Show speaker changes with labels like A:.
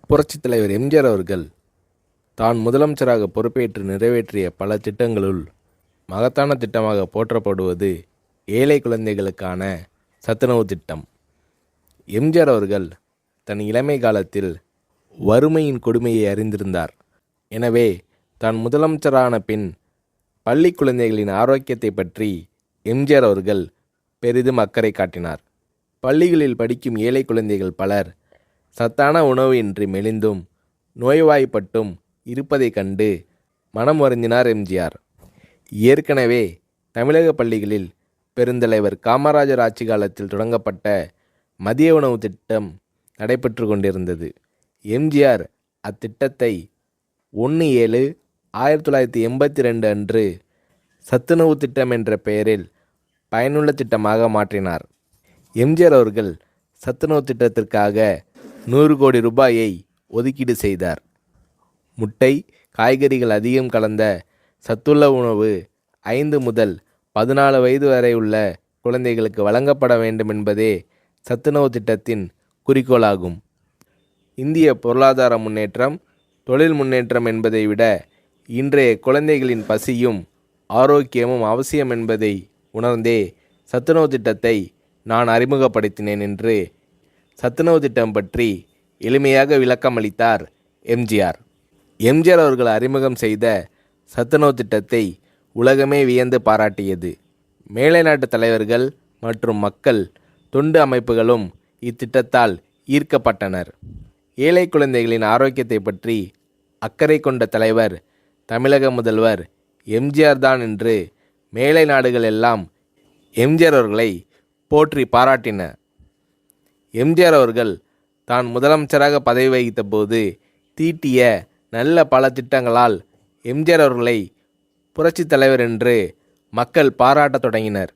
A: புரட்சித் தலைவர் எம்ஜிஆர் அவர்கள் தான் முதலமைச்சராக பொறுப்பேற்று நிறைவேற்றிய பல திட்டங்களுள் மகத்தான திட்டமாக போற்றப்படுவது ஏழை குழந்தைகளுக்கான சத்துணவு திட்டம். எம்ஜிஆர் அவர்கள் தன் இளமை காலத்தில் வறுமையின் கொடுமையை அறிந்திருந்தார். எனவே தான் முதலமைச்சரான பின் பள்ளி குழந்தைகளின் ஆரோக்கியத்தை பற்றி எம்ஜிஆர் அவர்கள் பெரிதும் அக்கறை காட்டினார். பள்ளிகளில் படிக்கும் ஏழை குழந்தைகள் பலர் சத்தான உணவு இன்றி மெலிந்தும் நோய்வாய்ப்பட்டும் இருப்பதைக் கண்டு மனம் வருந்தினார் எம்ஜிஆர். ஏற்கனவே தமிழக பள்ளிகளில் பெருந்தலைவர் காமராஜர் ஆட்சி காலத்தில் தொடங்கப்பட்ட மதிய உணவு திட்டம் நடைபெற்று கொண்டிருந்தது. எம்ஜிஆர் அத்திட்டத்தை 1/7/1982 அன்று சத்துணவு திட்டம் என்ற பெயரில் பயனுள்ள திட்டமாக மாற்றினார். எம்ஜிஆர் அவர்கள் சத்துணவு திட்டத்திற்காக 100 கோடி ரூபாயை ஒதுக்கீடு செய்தார். முட்டை, காய்கறிகள் அதிகம் கலந்த சத்துள்ள உணவு 5 முதல் 14 வயது வரை உள்ள குழந்தைகளுக்கு வழங்கப்பட வேண்டும் என்பதே சத்துணவு திட்டத்தின் குறிக்கோளாகும். இந்திய பொருளாதார முன்னேற்றம், தொழில் முன்னேற்றம் என்பதை விட இன்றைய குழந்தைகளின் பசியும் ஆரோக்கியமும் அவசியம் என்பதை உணர்ந்தே சத்துணவு திட்டத்தை நான் அறிமுகப்படுத்தினேன் என்று சத்துணவு திட்டம் பற்றி எளிமையாக விளக்கமளித்தார் எம்ஜிஆர். எம்ஜிஆர் அவர்கள் அறிமுகம் செய்த சத்துணவு திட்டத்தை உலகமே வியந்து பாராட்டியது. மேலை நாட்டு தலைவர்கள் மற்றும் மக்கள் தொண்டு அமைப்புகளும் இத்திட்டத்தால் ஈர்க்கப்பட்டனர். ஏழை குழந்தைகளின் ஆரோக்கியத்தை பற்றி அக்கறை கொண்ட தலைவர் தமிழக முதல்வர் எம்ஜிஆர் தான் என்று மேலை நாடுகள் எல்லாம் எம்ஜிஆர் அவர்களை போற்றி பாராட்டின. எம்ஜிஆர் அவர்கள் தான் முதலமைச்சராக பதவி வகித்த போது தீட்டிய நல்ல பல திட்டங்களால் எம்ஜிஆர் அவர்களை புரட்சித் தலைவர் என்று மக்கள் பாராட்டத் தொடங்கினர்.